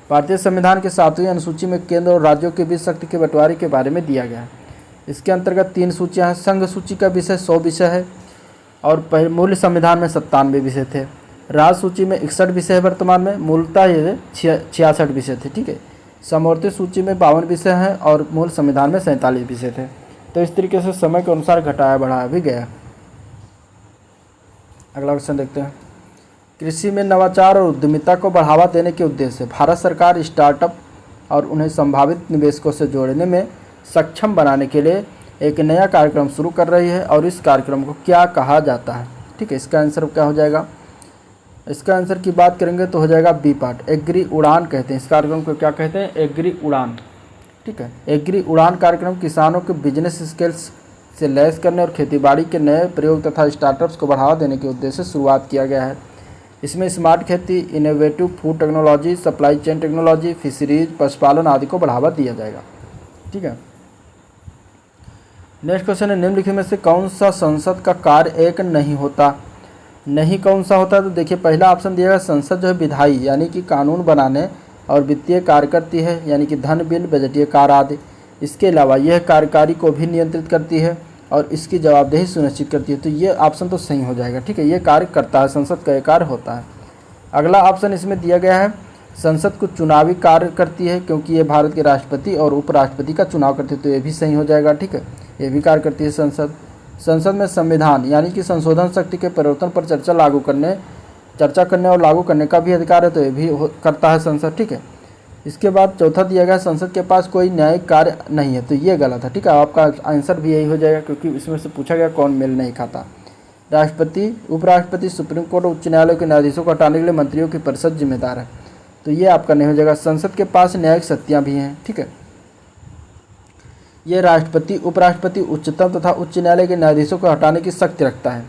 भारतीय संविधान के 7वीं अनुसूची में केंद्र और राज्यों के बीच शक्ति के बंटवारे के बारे में दिया गया है। इसके अंतर्गत 3 सूचियाँ हैं। संघ सूची का विषय 100 विषय है और मूल संविधान में 97 विषय थे। राज्य सूची में 61 विषय है वर्तमान में, मूलतः ये 66 विषय थे। ठीक है, समवर्ती सूची में 52 विषय हैं और मूल संविधान में 47 विषय थे। तो इस तरीके से समय के अनुसार घटाया बढ़ाया भी गया। अगला क्वेश्चन देखते हैं, कृषि में नवाचार और उद्यमिता को बढ़ावा देने के उद्देश्य से भारत सरकार स्टार्टअप और उन्हें संभावित निवेशकों से जोड़ने में सक्षम बनाने के लिए एक नया कार्यक्रम शुरू कर रही है और इस कार्यक्रम को क्या कहा जाता है। ठीक है, इसका आंसर क्या हो जाएगा, इसका आंसर की बात करेंगे तो हो जाएगा बी पार्ट, एग्री उड़ान कहते हैं। इस कार्यक्रम को क्या कहते हैं, एग्री उड़ान। ठीक है, एग्री उड़ान कार्यक्रम किसानों के बिजनेस स्किल्स से लैस करने और खेतीबाड़ी के नए प्रयोग तथा स्टार्टअप्स को बढ़ावा देने के उद्देश्य से शुरुआत किया गया है। इसमें स्मार्ट खेती, innovative food technology, supply chain technology, fisheries, पशुपालन आदि को बढ़ावा दिया जाएगा। ठीक है, नेक्स्ट क्वेश्चन है, निम्नलिखित में से कौन सा संसद का कार्य एक नहीं होता। नहीं कौन सा होता है तो देखिए पहला ऑप्शन दिया गया, संसद जो है विधायी यानी कि कानून बनाने और वित्तीय कार्य करती है यानी कि धन बिल, बजटीय कार्य आदि। इसके अलावा यह कार्यकारी को भी नियंत्रित करती है और इसकी जवाबदेही सुनिश्चित करती है। तो ये ऑप्शन तो सही हो जाएगा। ठीक है, ये कार्य करता है, संसद का ये कार्य होता है। अगला ऑप्शन इसमें दिया गया है, संसद कुछ चुनावी कार्य करती है क्योंकि ये भारत के राष्ट्रपति और उपराष्ट्रपति का चुनाव करती है, तो ये भी सही हो जाएगा। ठीक है, ये भी कार्य करती है संसद। संसद में संविधान यानी कि संशोधन शक्ति के परिवर्तन पर चर्चा करने और लागू करने का भी अधिकार है, तो ये भी करता है संसद। ठीक है, इसके बाद चौथा दिया गया, संसद के पास कोई न्यायिक कार्य नहीं है, तो ये गलत है। ठीक है, आपका आंसर भी यही हो जाएगा क्योंकि इसमें से पूछा गया कौन मेल नहीं खाता। राष्ट्रपति, उपराष्ट्रपति, सुप्रीम कोर्ट, उच्च न्यायालय के न्यायाधीशों को हटाने के लिए मंत्रियों की परिषद जिम्मेदार है, तो ये आपका नहीं हो जाएगा। संसद के पास न्यायिक शक्तियाँ भी हैं। ठीक है, ये राष्ट्रपति, उपराष्ट्रपति, उच्चतम तथा उच्च न्यायालय के न्यायाधीशों को हटाने की शक्ति रखता है।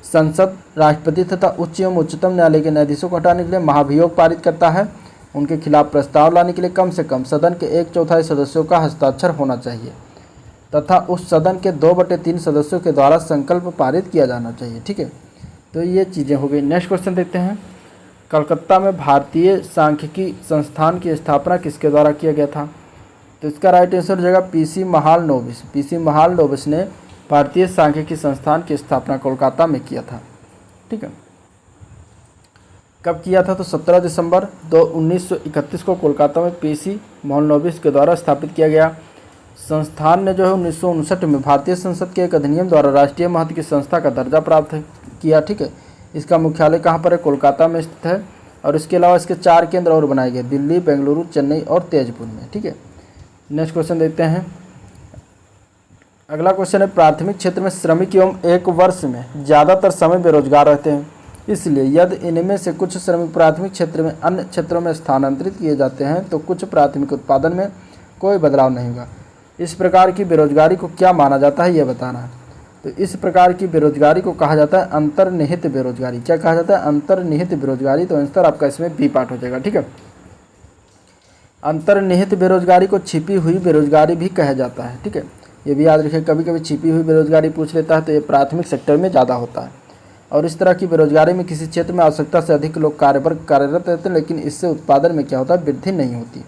संसद राष्ट्रपति तथा उच्च एवं उच्चतम न्यायालय के न्यायाधीशों को हटाने के लिए महाभियोग पारित करता है। उनके खिलाफ प्रस्ताव लाने के लिए कम से कम सदन के 1/4 सदस्यों का हस्ताक्षर होना चाहिए तथा उस सदन के 2/3 सदस्यों के द्वारा संकल्प पारित किया जाना चाहिए। ठीक है, तो ये चीज़ें हो गई। नेक्स्ट क्वेश्चन देखते हैं, कलकत्ता में भारतीय सांख्यिकी संस्थान की स्थापना किसके द्वारा किया गया था। तो इसका राइट आंसर हो जाएगा पीसी महालनोबिस। पीसी महालनोबिस ने भारतीय सांख्यिकी संस्थान की स्थापना कोलकाता में किया था। ठीक है, कब किया था तो 17 दिसंबर 1931 को कोलकाता में पीसी महालनोबिस के द्वारा स्थापित किया गया। संस्थान ने जो है 1959 में भारतीय संसद के एक अधिनियम द्वारा राष्ट्रीय महत्व की संस्था का दर्जा प्राप्त किया। ठीक है, इसका मुख्यालय कहाँ पर है, कोलकाता में स्थित है और इसके अलावा इसके 4 केंद्र और बनाए गए, दिल्ली, बेंगलुरु, चेन्नई और तेजपुर में। ठीक है, नेक्स्ट क्वेश्चन देखते हैं। अगला क्वेश्चन है, प्राथमिक क्षेत्र में श्रमिक एवं एक वर्ष में ज़्यादातर समय बेरोजगार रहते हैं, इसलिए यदि इनमें से कुछ श्रमिक प्राथमिक क्षेत्र में अन्य क्षेत्रों में स्थानांतरित किए जाते हैं तो कुछ प्राथमिक उत्पादन में कोई बदलाव नहीं होगा। इस प्रकार की बेरोजगारी को क्या माना जाता है, यह बताना है। तो इस प्रकार की बेरोजगारी को कहा जाता है अंतर्निहित बेरोजगारी। क्या कहा जाता है, अंतर्निहित बेरोजगारी। तो आंसर आपका इसमें बी पार्ट हो जाएगा। ठीक है, अंतर्निहित बेरोजगारी को छिपी हुई बेरोजगारी भी कहा जाता है। ठीक है, ये भी याद रखिए, कभी कभी छिपी हुई बेरोजगारी पूछ लेता है तो ये प्राथमिक सेक्टर में ज़्यादा होता है। और इस तरह की बेरोजगारी में किसी क्षेत्र में आवश्यकता से अधिक लोग कार्यरत रहते हैं, लेकिन इससे उत्पादन में क्या होता है, वृद्धि नहीं होती।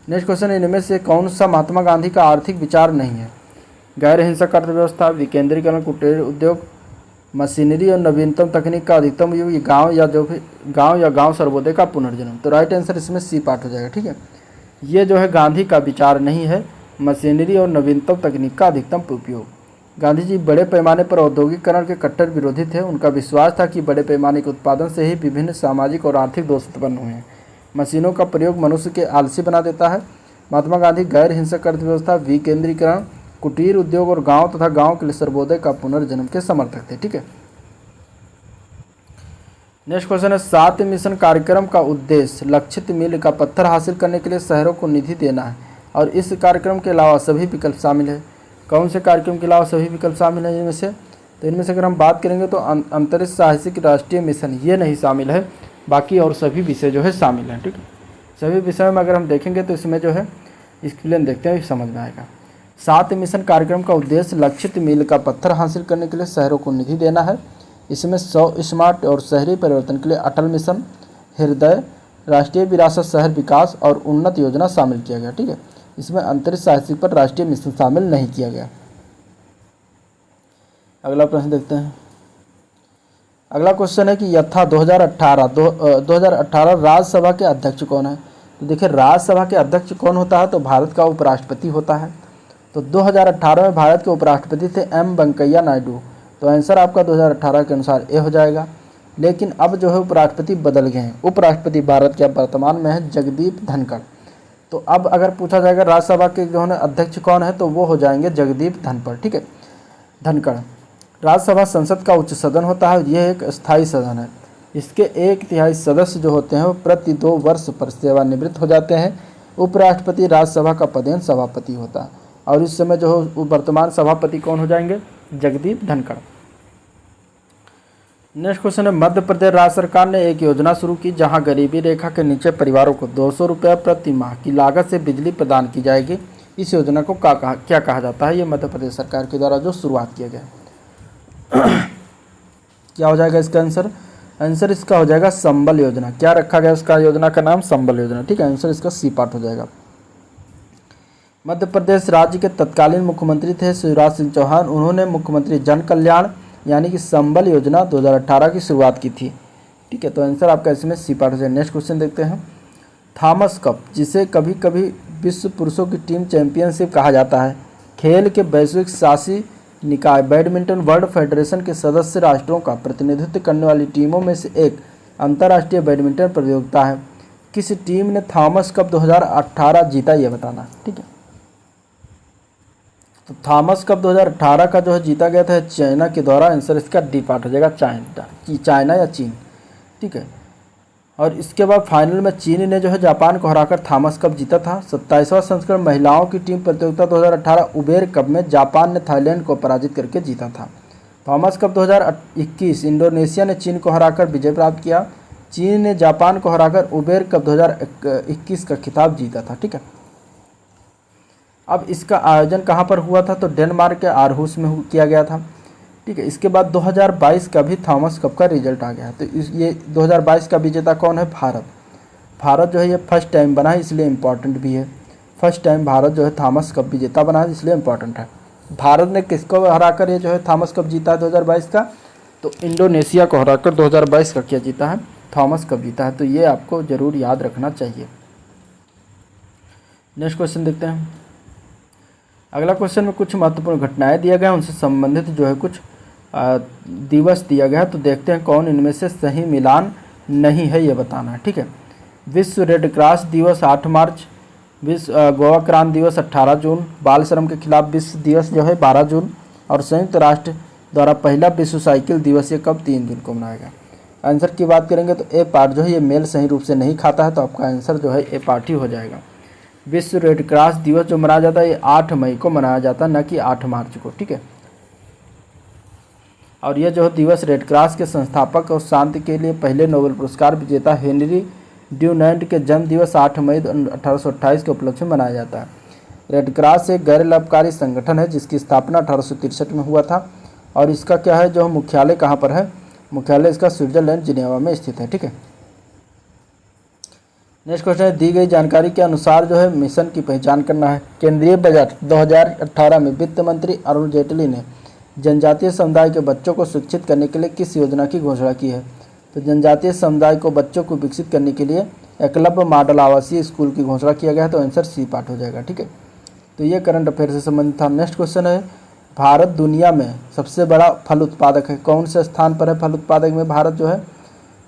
नेक्स्ट क्वेश्चन, इनमें से कौन सा महात्मा गांधी का आर्थिक विचार नहीं है। गैर हिंसक अर्थव्यवस्था, विकेंद्रीकरण, कुटीर उद्योग, मशीनरी और नवीनतम तकनीक का अधिकतम उपयोग, गाँव या गाँव सर्वोदय का पुनर्जन्म। तो राइट आंसर इसमें सी पार्ट हो जाएगा। ठीक है, ये जो है गांधी का विचार नहीं है, मशीनरी और नवीनतम तकनीक का अधिकतम उपयोग। गांधी जी बड़े पैमाने पर औद्योगिकरण के कट्टर विरोधी थे। उनका विश्वास था कि बड़े पैमाने के उत्पादन से ही विभिन्न सामाजिक और आर्थिक दोष उत्पन्न हुए हैं। मशीनों का प्रयोग मनुष्य के आलसी बना देता है। महात्मा गांधी गैर हिंसक अर्थव्यवस्था, विकेंद्रीकरण, कुटीर उद्योग और गांव तथा गांव के लिए सर्वोदय का पुनर्जन्म के समर्थक थे। ठीक है, नेक्स्ट क्वेश्चन है 7 मिशन कार्यक्रम का उद्देश्य लक्षित मील का पत्थर हासिल करने के लिए शहरों को निधि देना है और इस कार्यक्रम के अलावा सभी विकल्प शामिल है। कौन से कार्यक्रम के अलावा सभी विकल्प शामिल हैं इनमें से? तो इनमें से अगर हम बात करेंगे तो अंतरिक्ष साहसिक राष्ट्रीय मिशन ये नहीं शामिल है, बाकी और सभी विषय जो है शामिल हैं। ठीक है, सभी विषयों में अगर हम देखेंगे तो इसमें जो है एक्सप्लेन देखते हैं, समझ में आएगा। 7 मिशन कार्यक्रम का उद्देश्य लक्षित मील का पत्थर हासिल करने के लिए शहरों को निधि देना है। इसमें 100 स्मार्ट और शहरी परिवर्तन के लिए अटल मिशन, हृदय, राष्ट्रीय विरासत शहर विकास और उन्नत योजना शामिल किया गया। ठीक है, इसमें अंतरिक्ष साहसिक पर राष्ट्रीय मिशन शामिल नहीं किया गया। अगला प्रश्न देखते हैं। अगला क्वेश्चन है कि यथा 2018 राज्यसभा के अध्यक्ष कौन है? तो देखिए राज्यसभा के अध्यक्ष कौन होता है? तो भारत का उपराष्ट्रपति होता है। तो 2018 में भारत के उपराष्ट्रपति थे एम वेंकैया नायडू। तो आंसर आपका 2018 के अनुसार ए हो जाएगा। लेकिन अब जो है उपराष्ट्रपति बदल गए हैं। उपराष्ट्रपति भारत के वर्तमान में है जगदीप धनखड़। तो अब अगर पूछा जाएगा राज्यसभा के जो है अध्यक्ष कौन है, तो वो हो जाएंगे जगदीप धनखड़। ठीक है, धनखड़। राज्यसभा संसद का उच्च सदन होता है। यह एक स्थायी सदन है। इसके 1/3 सदस्य जो होते हैं वो प्रति 2 वर्ष पर सेवानिवृत्त हो जाते हैं। उपराष्ट्रपति राज्यसभा का पदेन सभापति होता है और इस समय जो है वर्तमान सभापति कौन हो जाएंगे? जगदीप धनखड़। नेक्स्ट क्वेश्चन है मध्य प्रदेश राज्य सरकार ने एक योजना शुरू की जहां गरीबी रेखा के नीचे परिवारों को 200 रुपये प्रति माह की लागत से बिजली प्रदान की जाएगी। इस योजना को क्या कहा जाता है? ये मध्य प्रदेश सरकार के द्वारा जो शुरुआत किया गया क्या हो जाएगा इसका आंसर? आंसर इसका हो जाएगा संबल योजना। क्या रखा गया उसका योजना का नाम? संबल योजना। ठीक है, आंसर इसका सी पार्ट हो जाएगा। मध्य प्रदेश राज्य के तत्कालीन मुख्यमंत्री थे शिवराज सिंह चौहान। उन्होंने मुख्यमंत्री जन कल्याण यानी कि संबल योजना 2018 की शुरुआत की थी। ठीक है, तो आंसर आपका इसमें सी पार्ट हो जाएगा। नेक्स्ट क्वेश्चन देखते हैं। थॉमस कप, जिसे कभी कभी विश्व पुरुषों की टीम चैंपियनशिप कहा जाता है, खेल के वैश्विक शासी निकाय बैडमिंटन वर्ल्ड फेडरेशन के सदस्य राष्ट्रों का प्रतिनिधित्व करने वाली टीमों में से एक अंतर्राष्ट्रीय बैडमिंटन प्रतियोगिता है। किस टीम ने थॉमस कप 2018 जीता, ये बताना। ठीक है, तो थॉमस कप 2018 का जो है जीता गया था चाइना के द्वारा। आंसर इसका डी पार्ट हो जाएगा, चाइना या चीन। ठीक है, और इसके बाद फाइनल में चीन ने जो है जापान को हराकर थॉमस कप जीता था। 27वां संस्करण महिलाओं की टीम प्रतियोगिता 2018 उबेर कप में जापान ने थाईलैंड को पराजित करके जीता था। थॉमस कप 2021 इंडोनेशिया ने चीन को हराकर विजय प्राप्त किया। चीन ने जापान को हराकर उबेर कप 2021 का खिताब जीता था। ठीक है, अब इसका आयोजन कहाँ पर हुआ था? तो डेनमार्क के आरहुस में किया गया था। ठीक है, इसके बाद 2022 का भी थॉमस कप का रिजल्ट आ गया। तो ये 2022 का विजेता कौन है? भारत। भारत जो है ये फर्स्ट टाइम बना है, इसलिए इम्पॉर्टेंट भी है। फर्स्ट टाइम भारत जो है थॉमस कप विजेता बना है, इसलिए इम्पॉर्टेंट है। भारत ने किसको हराकर ये जो है थॉमस कप जीता है 2022 का? तो इंडोनेशिया को हराकर 2022 का क्या जीता है? थॉमस कप जीता है। तो ये आपको ज़रूर याद रखना चाहिए। नेक्स्ट क्वेश्चन देखते हैं। अगला क्वेश्चन में कुछ महत्वपूर्ण घटनाएं दिया गया, उनसे संबंधित जो है कुछ दिवस दिया गया है। तो देखते हैं कौन इनमें से सही मिलान नहीं है, ये बताना है। ठीक है, विश्व रेड क्रॉस दिवस 8 मार्च, विश्व गोवा क्रांति दिवस 18 जून, बाल श्रम के खिलाफ विश्व दिवस जो है 12 जून, और संयुक्त राष्ट्र द्वारा पहला विश्व साइकिल दिवस ये कब? 3 जून को मनाया गया। आंसर की बात करेंगे तो ए पार्ट जो है ये मेल सही रूप से नहीं खाता है, तो आपका आंसर जो है ए पार्ट ही हो जाएगा। विश्व रेड क्रॉस दिवस जो मनाया जाता है ये 8 मई को मनाया जाता है, न कि 8 मार्च को। ठीक है, और यह जो दिवस रेड क्रॉस के संस्थापक और शांति के लिए पहले नोबेल पुरस्कार विजेता हेनरी ड्यूनेंट के जन्म दिवस 8 मई 1828 के उपलक्ष्य में मनाया जाता है। रेड क्रॉस एक गैर लाभकारी संगठन है जिसकी स्थापना 1863 में हुआ था। और इसका क्या है जो मुख्यालय कहाँ पर है? मुख्यालय इसका स्विट्जरलैंड जिनेवा में स्थित है। ठीक है, नेक्स्ट क्वेश्चन है दी गई जानकारी के अनुसार जो है मिशन की पहचान करना है। केंद्रीय बजट 2018 में वित्त मंत्री अरुण जेटली ने जनजातीय समुदाय के बच्चों को शिक्षित करने के लिए किस योजना की घोषणा की है? तो जनजातीय समुदाय को बच्चों को विकसित करने के लिए एकलव्य मॉडल आवासीय स्कूल की घोषणा किया गया है। तो आंसर सी पार्ट हो जाएगा। ठीक है, तो ये करंट अफेयर से संबंधित था। नेक्स्ट क्वेश्चन है, भारत दुनिया में सबसे बड़ा फल उत्पादक है, कौन से स्थान पर है फल उत्पादक में भारत जो है?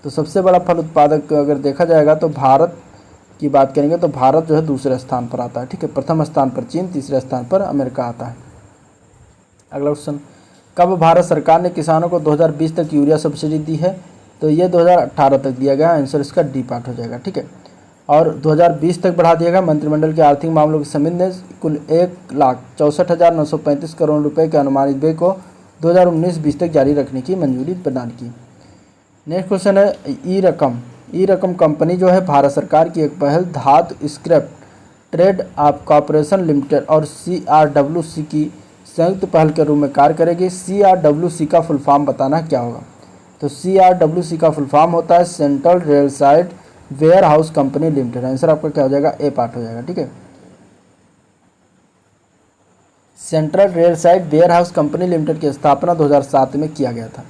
तो सबसे बड़ा फल उत्पादक अगर देखा जाएगा तो भारत की बात करेंगे तो भारत जो है दूसरे स्थान पर आता है, ठीक है। प्रथम स्थान पर चीन, तीसरे स्थान पर अमेरिका आता है। अगला क्वेश्चन, कब भारत सरकार ने किसानों को 2020 तक यूरिया सब्सिडी दी है? तो ये 2018 तक दिया गया, आंसर इसका डी पार्ट हो जाएगा, ठीक है। और 2020 तक बढ़ा दिया गया। मंत्रिमंडल के आर्थिक मामलों की समिति ने कुल 1,64,935 करोड़ रुपए के अनुमानित व्यय को 2019-20 तक जारी रखने की मंजूरी प्रदान की। नेक्स्ट क्वेश्चन है, ई रकम कंपनी जो है भारत सरकार की एक पहल धातु scrap trade off corporation limited और CRWC की संयुक्त पहल के रूप में कार्य करेगी। CRWC का फुल फॉर्म बताना क्या होगा? तो CRWC का फुल फॉर्म होता है central rail side warehouse company limited. Answer आपका क्या हो जाएगा? ए पार्ट हो जाएगा, ठीक है। Central rail side warehouse company limited की स्थापना 2007 में किया गया था।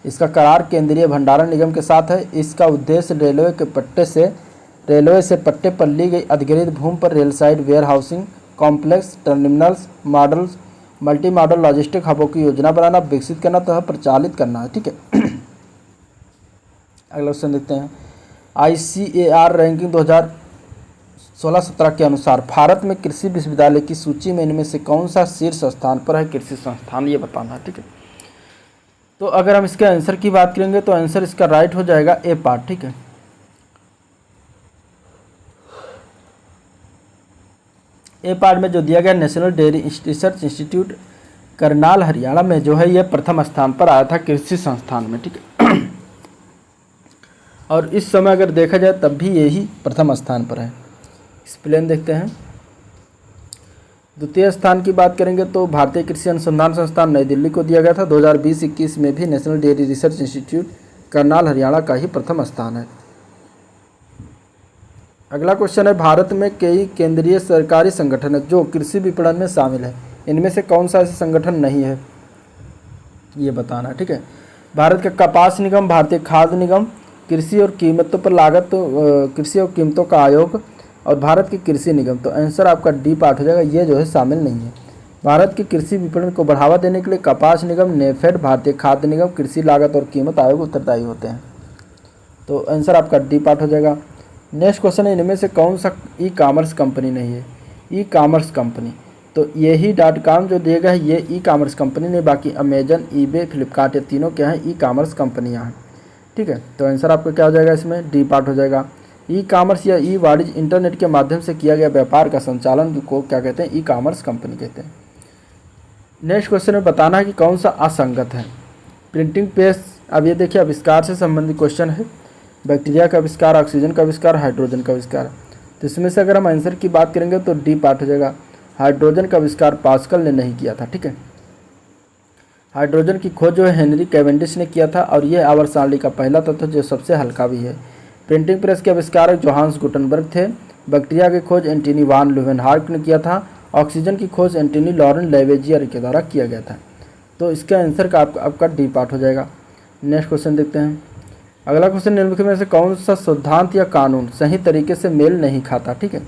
इसका करार केंद्रीय भंडारण निगम के साथ है। इसका उद्देश्य रेलवे से पट्टे पर ली गई अधिग्रहित भूमि पर rail side warehousing complex, terminals, models, multi modal logistic हबों की योजना बनाना, विकसित करना तथा प्रचालित करना है, ठीक है। अगला क्वेश्चन देखते हैं, ICAR रैंकिंग 2016-17 के अनुसार भारत में कृषि विश्वविद्यालय की सूची में इनमें से कौन सा शीर्ष स्थान पर है कृषि संस्थान, ये बताना है, ठीक है। तो अगर हम इसके आंसर की बात करेंगे तो आंसर इसका राइट हो जाएगा ए पार्ट, ठीक है। ए पार्ट में जो दिया गया national dairy research institute Karnal Haryana में जो है ये प्रथम स्थान पर आया था कृषि संस्थान में, ठीक है। और इस समय अगर देखा जाए तब भी यही प्रथम स्थान पर है। एक्सप्लेन देखते हैं। द्वितीय स्थान की बात करेंगे तो भारतीय कृषि अनुसंधान संस्थान नई दिल्ली को दिया गया था। 2020-21 में भी national dairy research institute Karnal Haryana का ही प्रथम स्थान है। अगला क्वेश्चन है, भारत में कई केंद्रीय सरकारी संगठन है जो कृषि विपणन में शामिल है, इनमें से कौन सा ऐसा संगठन नहीं है, ये बताना, ठीक है। भारत का कपास निगम, भारतीय खाद्य निगम, कृषि और कीमतों पर लागत कृषि और कीमतों का आयोग और भारत की कृषि निगम। तो आंसर आपका डी पार्ट हो जाएगा, ये जो है शामिल नहीं है। भारत की कृषि विपणन को बढ़ावा देने के लिए कपास निगम, नेफेड, भारतीय खाद्य निगम, कृषि लागत और कीमत आयोग उत्तरदायी होते हैं। तो आंसर आपका डी पार्ट हो जाएगा। नेक्स्ट क्वेश्चन है, इनमें से कौन सा ई कॉमर्स कंपनी नहीं है? ई कॉमर्स कंपनी, तो यही .com जो दिया गया है ये ई कॉमर्स कंपनी नहीं, बाकी अमेजन, ईबे, फ्लिपकार्ट ये तीनों क्या हैं? ई कॉमर्स कंपनियाँ हैं, ठीक है। तो आंसर आपका क्या हो जाएगा? इसमें डी पार्ट हो जाएगा। ई कॉमर्स या ई वाणिज्य इंटरनेट के माध्यम से किया गया व्यापार का संचालन को क्या कहते हैं? ई कॉमर्स कंपनी कहते हैं। नेक्स्ट क्वेश्चन में बताना है कि कौन सा असंगत है। प्रिंटिंग प्रेस, अब ये देखिए आविष्कार से संबंधित क्वेश्चन है। बैक्टीरिया का आविष्कार, ऑक्सीजन का आविष्कार, हाइड्रोजन का आविष्कार। तो इसमें से अगर हम आंसर की बात करेंगे तो डी पार्ट हो जाएगा। हाइड्रोजन का आविष्कार पास्कल ने नहीं किया था, ठीक है। हाइड्रोजन की खोज जो है हेनरी कैवेंडिश ने किया था और ये आवर्त सारणी का पहला तत्व जो सबसे हल्का भी है। प्रिंटिंग प्रेस के आविष्कारक जोहान्स गुटेनबर्ग थे। बैक्टीरिया की खोज एंटनी वान ल्यूवेनहॉर्क ने किया था। ऑक्सीजन की खोज एंटनी लॉरेंस लेवेजियर के द्वारा किया गया था। तो इसका आंसर का आपका डी पार्ट हो जाएगा। नेक्स्ट क्वेश्चन देखते हैं। अगला क्वेश्चन, निम्नलिखित में से कौन सा सिद्धांत या कानून सही तरीके से मेल नहीं खाता, ठीक है।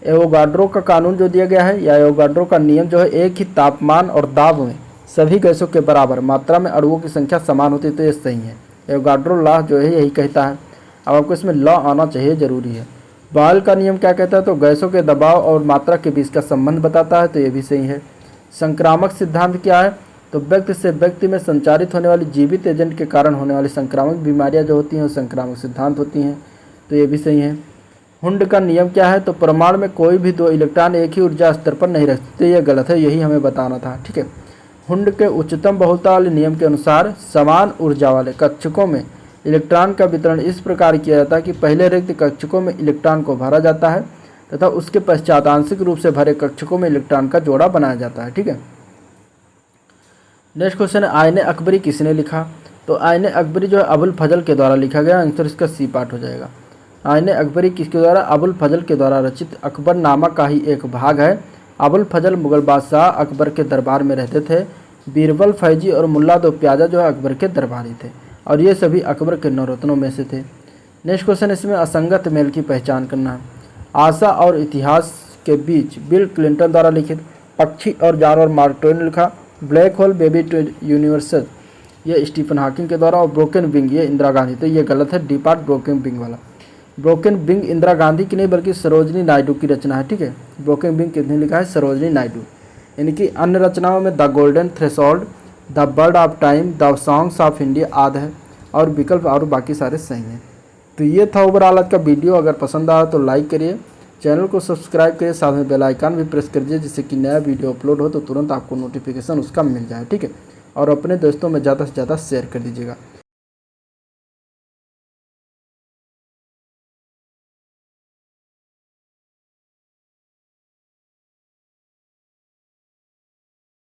एवोगाड्रो का कानून जो दिया गया है या एवोगाड्रो का नियम जो है, एक ही तापमान और दाब में सभी गैसों के बराबर मात्रा में अणुओं की संख्या समान होती है, तो ये सही है। एवोगाड्रो लॉ जो है यही कहता है। अब आपको इसमें लॉ आना चाहिए, ज़रूरी है। बॉयल का नियम क्या कहता है? तो गैसों के दबाव और मात्रा के बीच का संबंध बताता है, तो ये भी सही है। संक्रामक सिद्धांत क्या है? तो व्यक्ति से व्यक्ति में संचारित होने वाली जीवित एजेंट के कारण होने वाली संक्रामक बीमारियां जो होती हैं वो संक्रामक सिद्धांत होती हैं, तो ये भी सही है। हुंड का नियम क्या है? तो परमाणु में कोई भी दो इलेक्ट्रॉन एक ही ऊर्जा स्तर पर नहीं रखते, ये गलत है, यही हमें बताना था, ठीक है। हुंड के उच्चतम बहुलता वाले नियम के अनुसार समान ऊर्जा वाले कक्षकों में इलेक्ट्रॉन का वितरण इस प्रकार किया जाता है कि पहले रिक्त कक्षकों में इलेक्ट्रॉन को भरा जाता है तथा उसके पश्चात आंशिक रूप से भरे कक्षकों में इलेक्ट्रॉन का जोड़ा बनाया जाता है, ठीक है। नेक्स्ट क्वेश्चन है, आयने अकबरी किसने लिखा? तो आयने अकबरी जो है अबुल फजल के द्वारा लिखा गया, आंसर इसका सी पार्ट हो जाएगा। आयने अकबरी किसके द्वारा? अबुल फजल के द्वारा रचित अकबरनामा का ही एक भाग है। अबुल फजल मुगल बादशाह अकबर के दरबार में रहते थे। बीरबल, फैजी और मुल्ला दो प्याजा जो है अकबर के दरबारी थे और ये सभी अकबर के नौरत्नों में से थे। नेक्स्ट क्वेश्चन, इसमें असंगत मेल की पहचान करना है। आशा और इतिहास के बीच बिल क्लिंटन द्वारा लिखित। पक्षी और जानवर मार्क ट्वेन ने लिखा। Black hole baby to universal ये स्टीफन हॉकिंग के द्वारा। और ब्रोकन विंग ये इंदिरा गांधी। तो ये गलत है, डी पार्ट ब्रोकन विंग वाला। ब्रोकन विंग इंदिरा गांधी की नहीं बल्कि सरोजनी नायडू की रचना है, ठीक है। ब्रोकन विंग किसने लिखा है? सरोजनी नायडू। इनकी अन्य रचनाओं में the golden threshold, the bird of time, the songs of India आदि है, और विकल्प और बाकी सारे सही हैं। तो ये था ओवरऑल आज का वीडियो। अगर पसंद आया तो लाइक करिए, चैनल को सब्सक्राइब करिए, साथ में बेल आइकन भी प्रेस कर दीजिए जिससे कि नया वीडियो अपलोड हो तो तुरंत आपको नोटिफिकेशन उसका मिल जाए, ठीक है। और अपने दोस्तों में ज़्यादा से ज़्यादा शेयर कर दीजिएगा।